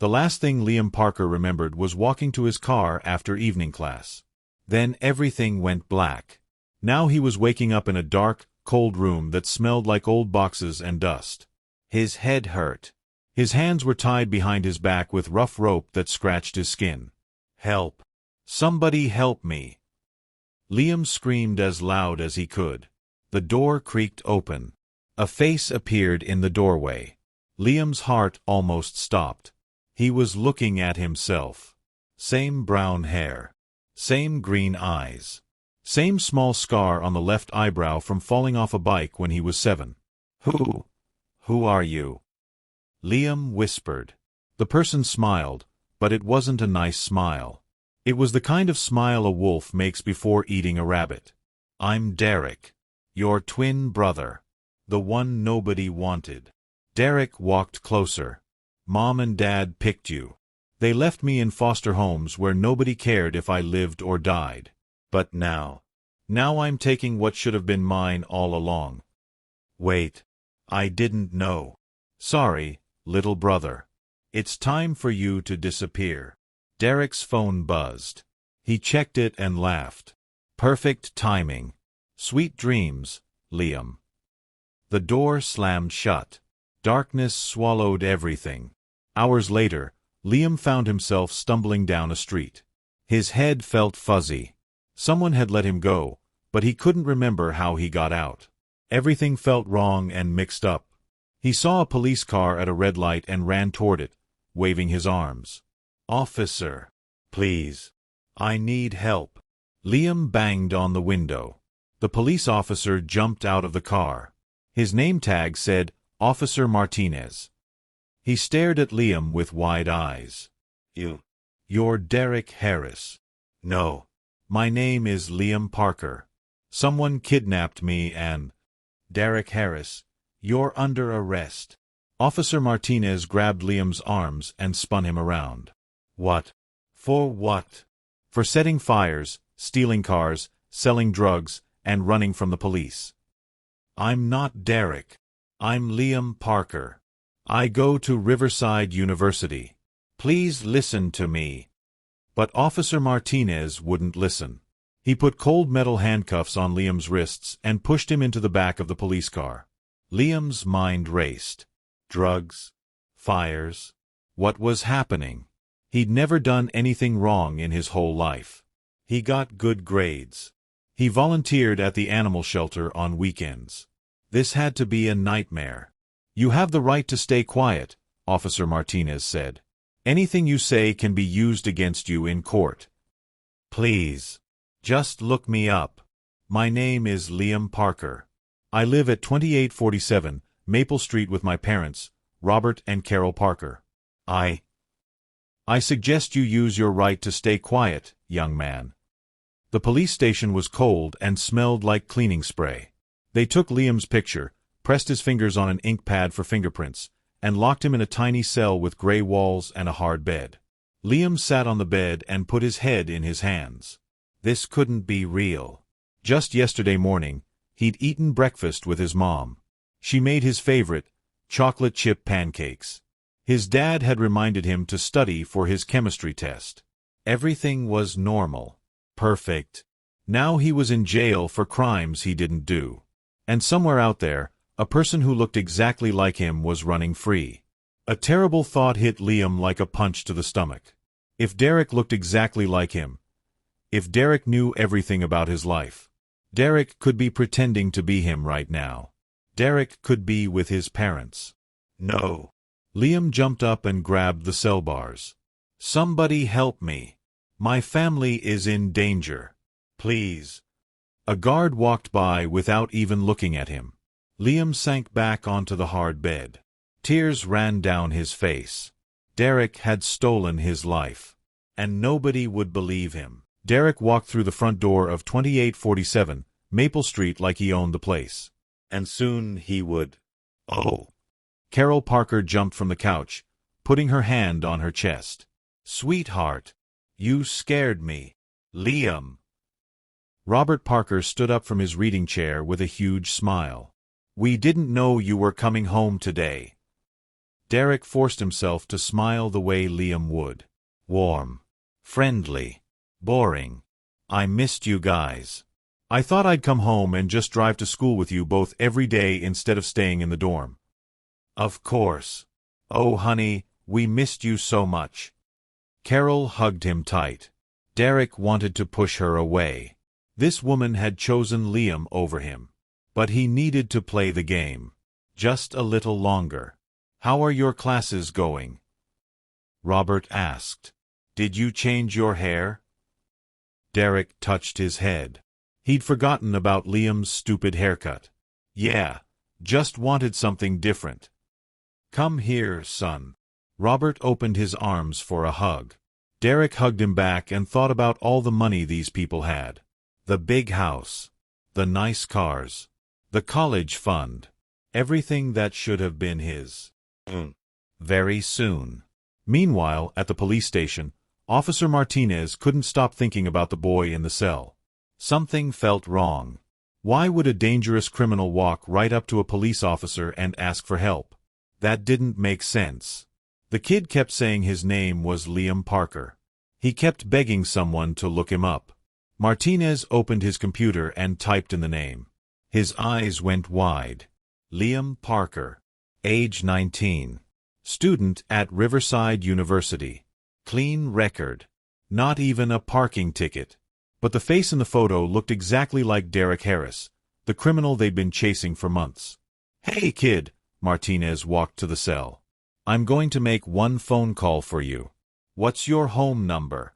The last thing Liam Parker remembered was walking to his car after evening class. Then everything went black. Now he was waking up in a dark, cold room that smelled like old boxes and dust. His head hurt. His hands were tied behind his back with rough rope that scratched his skin. "Help! Somebody help me!" Liam screamed as loud as he could. The door creaked open. A face appeared in the doorway. Liam's heart almost stopped. He was looking at himself. Same brown hair. Same green eyes. Same small scar on the left eyebrow from falling off a bike when he was 7. Who are you?" Liam whispered. The person smiled, but it wasn't a nice smile. It was the kind of smile a wolf makes before eating a rabbit. "I'm Derek. Your twin brother. The one nobody wanted." Derek walked closer. "Mom and Dad picked you. They left me in foster homes where nobody cared if I lived or died. But now I'm taking what should have been mine all along." "Wait. I didn't know. Sorry, little brother. It's time for you to disappear." Derek's phone buzzed. He checked it and laughed. Perfect timing. Sweet dreams, Liam. The door slammed shut. Darkness swallowed everything. Hours later, Liam found himself stumbling down a street. His head felt fuzzy. Someone had let him go, but he couldn't remember how he got out. Everything felt wrong and mixed up. He saw a police car at a red light and ran toward it, waving his arms. "Officer, please. I need help." Liam banged on the window. The police officer jumped out of the car. His name tag said, "Officer Martinez." He stared at Liam with wide eyes. You're Derek Harris." "No. My name is Liam Parker. Someone kidnapped me and—" "Derek Harris, you're under arrest." Officer Martinez grabbed Liam's arms and spun him around. "What? For what?" "For setting fires, stealing cars, selling drugs, and running from the police." "I'm not Derek. I'm Liam Parker. I go to Riverside University. Please listen to me." But Officer Martinez wouldn't listen. He put cold metal handcuffs on Liam's wrists and pushed him into the back of the police car. Liam's mind raced. Drugs? Fires? What was happening? He'd never done anything wrong in his whole life. He got good grades. He volunteered at the animal shelter on weekends. This had to be a nightmare. "You have the right to stay quiet," Officer Martinez said. "Anything you say can be used against you in court. Please, just look me up. My name is Liam Parker. I live at 2847 Maple Street with my parents, Robert and Carol Parker. I suggest you use your right to stay quiet, young man." The police station was cold and smelled like cleaning spray. They took Liam's picture, pressed his fingers on an ink pad for fingerprints, and locked him in a tiny cell with gray walls and a hard bed. Liam sat on the bed and put his head in his hands. This couldn't be real. Just yesterday morning, he'd eaten breakfast with his mom. She made his favorite, chocolate chip pancakes. His dad had reminded him to study for his chemistry test. Everything was normal. Perfect. Now he was in jail for crimes he didn't do. And somewhere out there, a person who looked exactly like him was running free. A terrible thought hit Liam like a punch to the stomach. If Derek looked exactly like him, if Derek knew everything about his life, Derek could be pretending to be him right now. Derek could be with his parents. No. Liam jumped up and grabbed the cell bars. "Somebody help me. My family is in danger. Please." A guard walked by without even looking at him. Liam sank back onto the hard bed. Tears ran down his face. Derek had stolen his life. And nobody would believe him. Derek walked through the front door of 2847 Maple Street like he owned the place. And soon he would. "Oh." Carol Parker jumped from the couch, putting her hand on her chest. "Sweetheart, you scared me. Liam." Robert Parker stood up from his reading chair with a huge smile. "We didn't know you were coming home today." Derek forced himself to smile the way Liam would. Warm. Friendly. Boring. I missed you guys. I thought I'd come home and just drive to school with you both every day instead of staying in the dorm. Of course. Oh honey, we missed you so much. Carol hugged him tight. Derek wanted to push her away. This woman had chosen Liam over him. But he needed to play the game. Just a little longer. How are your classes going? Robert asked. Did you change your hair? Derek touched his head. He'd forgotten about Liam's stupid haircut. Yeah, just wanted something different. Come here, son. Robert opened his arms for a hug. Derek hugged him back and thought about all the money these people had. The big house. The nice cars. The college fund. Everything that should have been his. Very soon. Meanwhile, at the police station, Officer Martinez couldn't stop thinking about the boy in the cell. Something felt wrong. Why would a dangerous criminal walk right up to a police officer and ask for help? That didn't make sense. The kid kept saying his name was Liam Parker. He kept begging someone to look him up. Martinez opened his computer and typed in the name. His eyes went wide. Liam Parker. Age 19. Student at Riverside University. Clean record. Not even a parking ticket. But the face in the photo looked exactly like Derek Harris, the criminal they'd been chasing for months. Hey kid, Martinez walked to the cell. I'm going to make one phone call for you. What's your home number?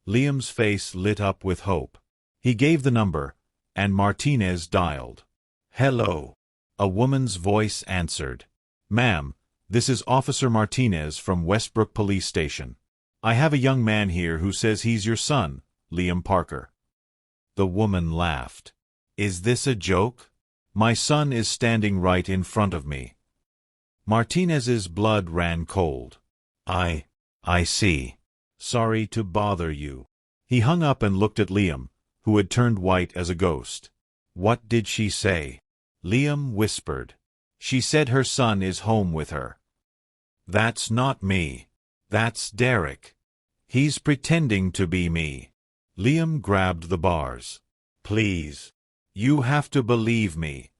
Liam's face lit up with hope. He gave the number, and Martinez dialed. Hello. A woman's voice answered. Ma'am, this is Officer Martinez from Westbrook Police Station. I have a young man here who says he's your son, Liam Parker. The woman laughed. Is this a joke? My son is standing right in front of me. Martinez's blood ran cold. I see. Sorry to bother you. He hung up and looked at Liam, who had turned white as a ghost. What did she say? Liam whispered. She said her son is home with her. That's not me. That's Derek. He's pretending to be me. Liam grabbed the bars. Please. You have to believe me.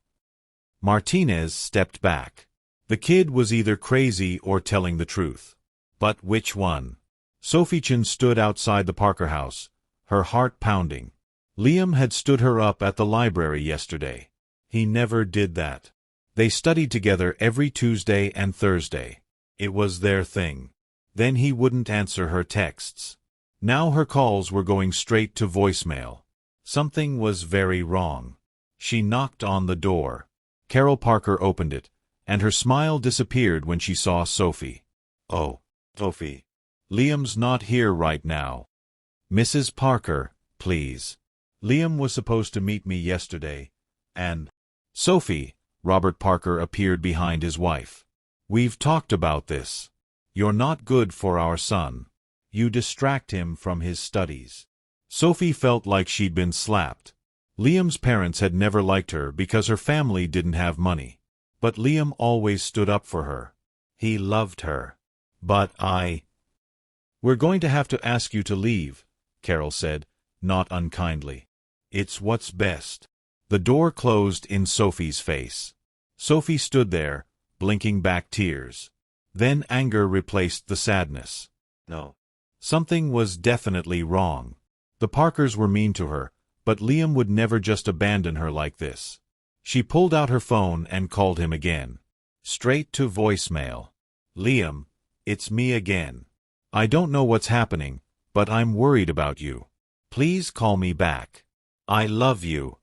Martinez stepped back. The kid was either crazy or telling the truth. But which one? Sophie stood outside the Parker house, her heart pounding. Liam had stood her up at the library yesterday. He never did that. They studied together every Tuesday and Thursday. It was their thing. Then he wouldn't answer her texts. Now her calls were going straight to voicemail. Something was very wrong. She knocked on the door. Carol Parker opened it, and her smile disappeared when she saw Sophie. Oh, Sophie. Liam's not here right now. Mrs. Parker, please. Liam was supposed to meet me yesterday, and... Sophie, Robert Parker appeared behind his wife. We've talked about this. You're not good for our son. You distract him from his studies. Sophie felt like she'd been slapped. Liam's parents had never liked her because her family didn't have money. But Liam always stood up for her. He loved her. But We're going to have to ask you to leave, Carol said, not unkindly. It's what's best. The door closed in Sophie's face. Sophie stood there, blinking back tears. Then anger replaced the sadness. No. Something was definitely wrong. The Parkers were mean to her, but Liam would never just abandon her like this. She pulled out her phone and called him again. Straight to voicemail. Liam, it's me again. I don't know what's happening, but I'm worried about you. Please call me back. I love you.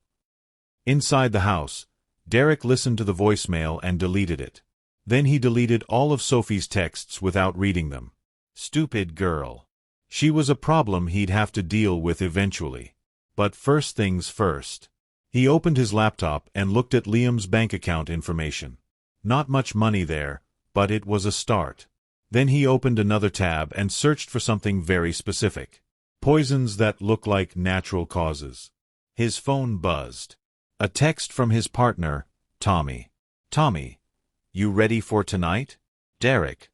Inside the house, Derek listened to the voicemail and deleted it. Then he deleted all of Sophie's texts without reading them. Stupid girl. She was a problem he'd have to deal with eventually. But first things first. He opened his laptop and looked at Liam's bank account information. Not much money there, but it was a start. Then he opened another tab and searched for something very specific. Poisons that look like natural causes. His phone buzzed. A text from his partner, Tommy. Tommy, you ready for tonight? Derek.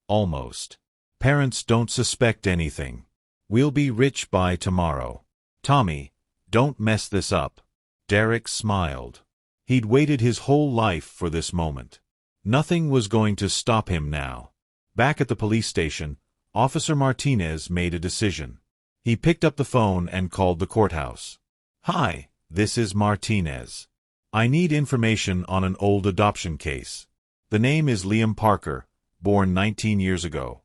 Almost. Parents don't suspect anything. We'll be rich by tomorrow. Tommy, don't mess this up. Derek smiled. He'd waited his whole life for this moment. Nothing was going to stop him now. Back at the police station, Officer Martinez made a decision. He picked up the phone and called the courthouse. Hi, this is Martinez. I need information on an old adoption case. The name is Liam Parker, born 19 years ago.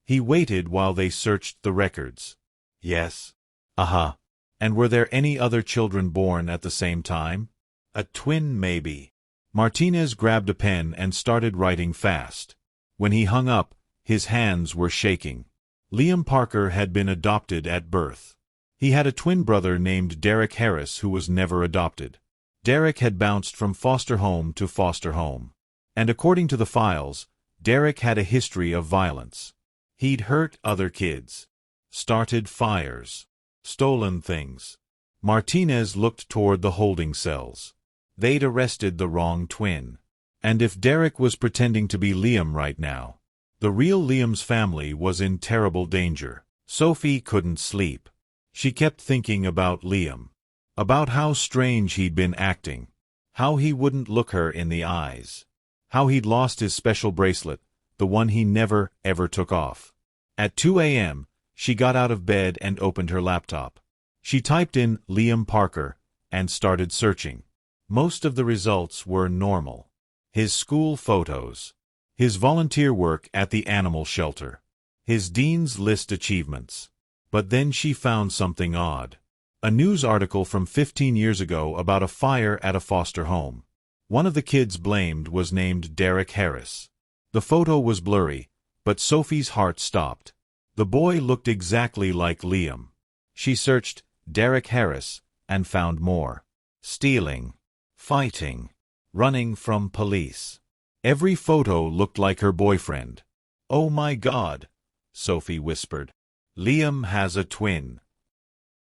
He waited while they searched the records. Yes. Uh-huh. And were there any other children born at the same time? A twin, maybe. Martinez grabbed a pen and started writing fast. When he hung up, his hands were shaking. Liam Parker had been adopted at birth. He had a twin brother named Derek Harris who was never adopted. Derek had bounced from foster home to foster home. And according to the files, Derek had a history of violence. He'd hurt other kids, started fires, stolen things. Martinez looked toward the holding cells. They'd arrested the wrong twin. And if Derek was pretending to be Liam right now, the real Liam's family was in terrible danger. Sophie couldn't sleep. She kept thinking about Liam, about how strange he'd been acting, how he wouldn't look her in the eyes, how he'd lost his special bracelet, the one he never, ever took off. At 2 a.m., she got out of bed and opened her laptop. She typed in Liam Parker and started searching. Most of the results were normal. His school photos, his volunteer work at the animal shelter, his Dean's List achievements. But then she found something odd. A news article from 15 years ago about a fire at a foster home. One of the kids blamed was named Derek Harris. The photo was blurry, but Sophie's heart stopped. The boy looked exactly like Liam. She searched Derek Harris and found more. Stealing, fighting, running from police. Every photo looked like her boyfriend. "Oh my God," Sophie whispered. "Liam has a twin."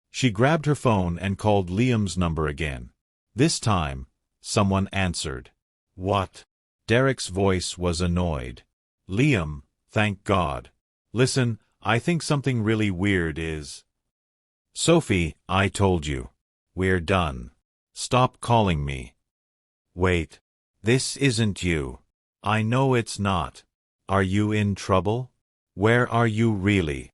She grabbed her phone and called Liam's number again. This time, someone answered. "What?" Derek's voice was annoyed. "Liam, thank God. Listen, I think something really weird is—" "Sophie, I told you. We're done. Stop calling me." "Wait. This isn't you." "I know it's not. Are you in trouble? Where are you really?"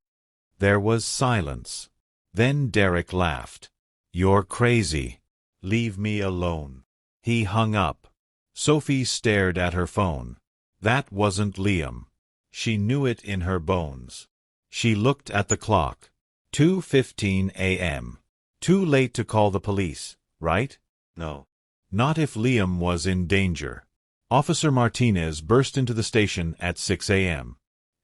There was silence. Then Derek laughed. "You're crazy. Leave me alone." He hung up. Sophie stared at her phone. That wasn't Liam. She knew it in her bones. She looked at the clock. 2:15 a.m. Too late to call the police, right? No. Not if Liam was in danger. Officer Martinez burst into the station at 6 a.m.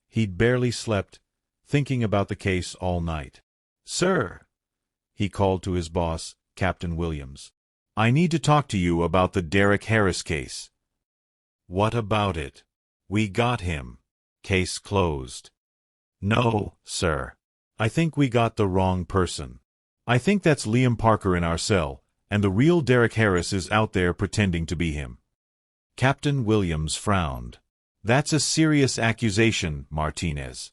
He'd barely slept, thinking about the case all night. "Sir," he called to his boss, Captain Williams. "I need to talk to you about the Derek Harris case." "What about it?" "We got him. Case closed." "No, sir. I think we got the wrong person. I think that's Liam Parker in our cell, and the real Derek Harris is out there pretending to be him." Captain Williams frowned. "That's a serious accusation, Martinez."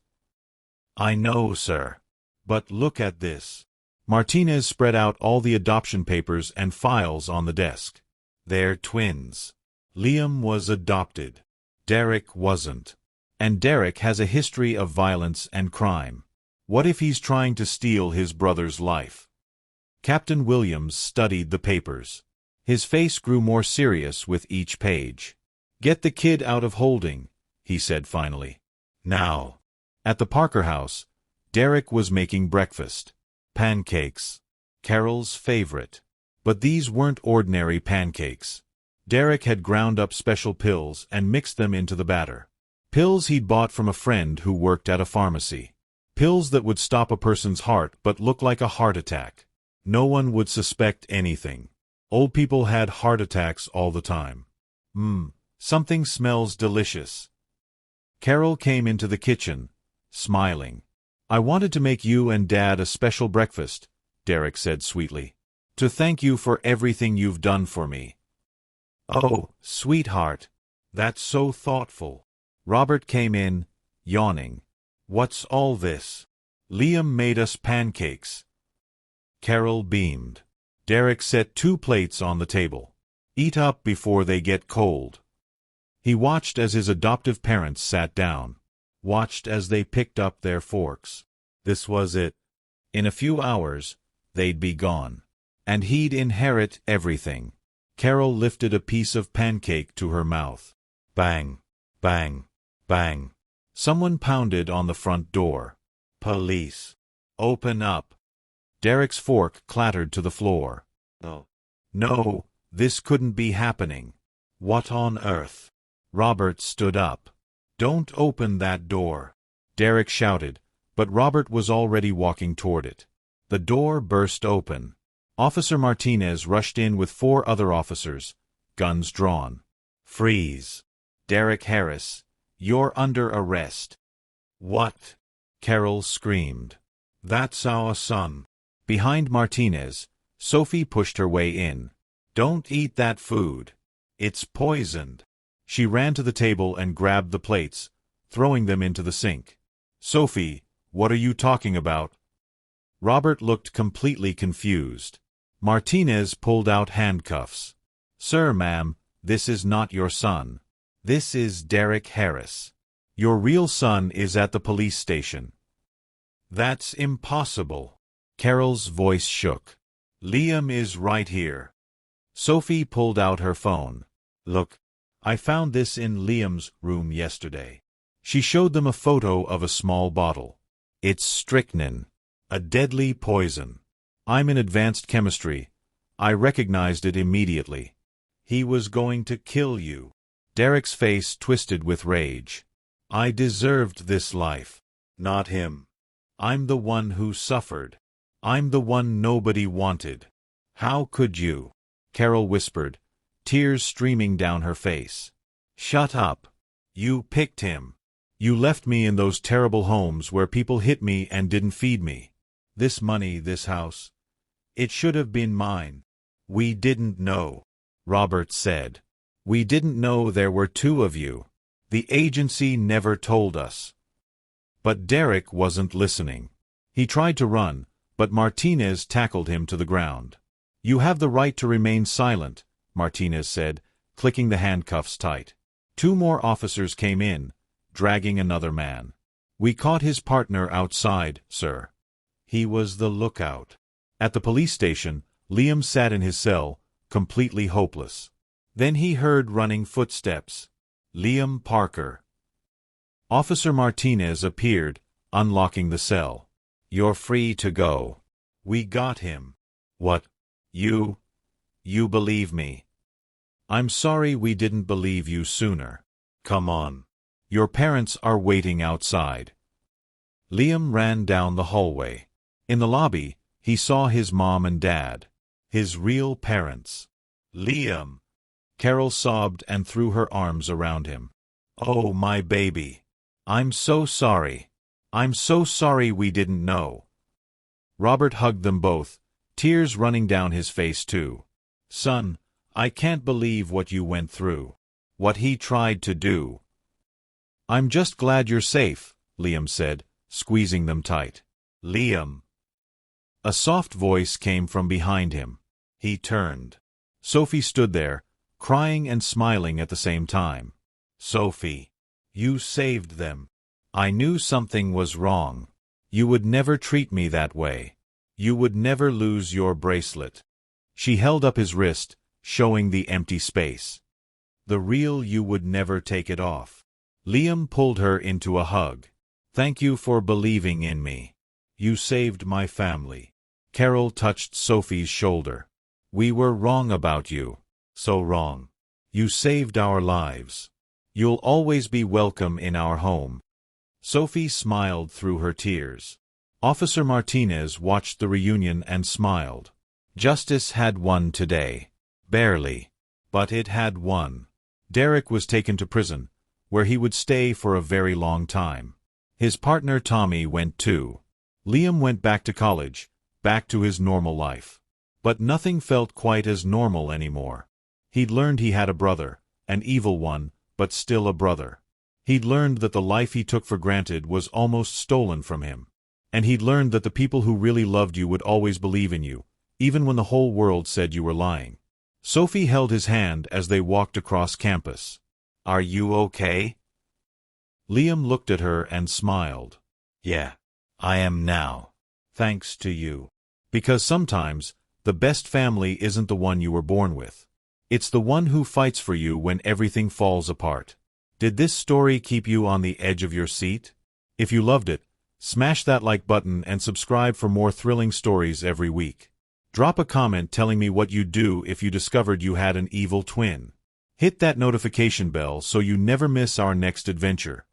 "I know, sir. But look at this." Martinez spread out all the adoption papers and files on the desk. They're twins. Liam was adopted. Derek wasn't. And Derek has a history of violence and crime. What if he's trying to steal his brother's life? Captain Williams studied the papers. His face grew more serious with each page. "Get the kid out of holding," he said finally. "Now." At the Parker house, Derek was making breakfast. Pancakes. Carol's favorite. But these weren't ordinary pancakes. Derek had ground up special pills and mixed them into the batter. Pills he'd bought from a friend who worked at a pharmacy. Pills that would stop a person's heart but look like a heart attack. No one would suspect anything. Old people had heart attacks all the time. Something smells delicious." Carol came into the kitchen, smiling. "I wanted to make you and Dad a special breakfast," Derek said sweetly. "To thank you for everything you've done for me." "Oh, sweetheart. That's so thoughtful. Robert came in, yawning. What's all this? Liam made us pancakes. Carol beamed. Derek set 2 plates on the table. Eat up before they get cold. He watched as his adoptive parents sat down. Watched as they picked up their forks. This was it. In a few hours, they'd be gone. And he'd inherit everything. Carol lifted a piece of pancake to her mouth. Bang, bang, bang. Someone pounded on the front door. Police. Open up. Derek's fork clattered to the floor. No, this couldn't be happening. What on earth? Robert stood up. Don't open that door. Derek shouted, but Robert was already walking toward it. The door burst open. Officer Martinez rushed in with 4 other officers, guns drawn. Freeze. Derek Harris, you're under arrest. What? Carol screamed. That's our son. Behind Martinez, Sophie pushed her way in. Don't eat that food. It's poisoned. She ran to the table and grabbed the plates, throwing them into the sink. Sophie, what are you talking about? Robert looked completely confused. Martinez pulled out handcuffs. Sir, ma'am, this is not your son. This is Derek Harris. Your real son is at the police station. That's impossible. Carol's voice shook. Liam is right here. Sophie pulled out her phone. Look, I found this in Liam's room yesterday. She showed them a photo of a small bottle. It's strychnine, a deadly poison. I'm in advanced chemistry. I recognized it immediately. He was going to kill you. Derek's face twisted with rage. I deserved this life. Not him. I'm the one who suffered. I'm the one nobody wanted. How could you? Carol whispered, tears streaming down her face. Shut up. You picked him. You left me in those terrible homes where people hit me and didn't feed me. This money, this house. It should have been mine. We didn't know, Robert said. We didn't know there were 2 of you. The agency never told us. But Derek wasn't listening. He tried to run, but Martinez tackled him to the ground. You have the right to remain silent, Martinez said, clicking the handcuffs tight. 2 more officers came in, dragging another man. We caught his partner outside, sir. He was the lookout. At the police station, Liam sat in his cell, completely hopeless. Then he heard running footsteps. Liam Parker. Officer Martinez appeared, unlocking the cell. You're free to go. We got him. What? You believe me? I'm sorry we didn't believe you sooner. Come on. Your parents are waiting outside. Liam ran down the hallway. In the lobby, he saw his mom and dad. His real parents. Liam! Carol sobbed and threw her arms around him. Oh, my baby. I'm so sorry. I'm so sorry we didn't know. Robert hugged them both, tears running down his face too. Son, I can't believe what you went through. What he tried to do. I'm just glad you're safe, Liam said, squeezing them tight. Liam. A soft voice came from behind him. He turned. Sophie stood there, crying and smiling at the same time. Sophie, you saved them. I knew something was wrong. You would never treat me that way. You would never lose your bracelet. She held up his wrist, showing the empty space. The real you would never take it off. Liam pulled her into a hug. Thank you for believing in me. You saved my family. Carol touched Sophie's shoulder. We were wrong about you. So wrong. You saved our lives. You'll always be welcome in our home. Sophie smiled through her tears. Officer Martinez watched the reunion and smiled. Justice had won today. Barely. But it had won. Derek was taken to prison, where he would stay for a very long time. His partner Tommy went too. Liam went back to college, back to his normal life. But nothing felt quite as normal anymore. He'd learned he had a brother, an evil one, but still a brother. He'd learned that the life he took for granted was almost stolen from him. And he'd learned that the people who really loved you would always believe in you, even when the whole world said you were lying. Sophie held his hand as they walked across campus. Are you okay? Liam looked at her and smiled. Yeah, I am now. Thanks to you. Because sometimes, the best family isn't the one you were born with. It's the one who fights for you when everything falls apart. Did this story keep you on the edge of your seat? If you loved it, smash that like button and subscribe for more thrilling stories every week. Drop a comment telling me what you'd do if you discovered you had an evil twin. Hit that notification bell so you never miss our next adventure.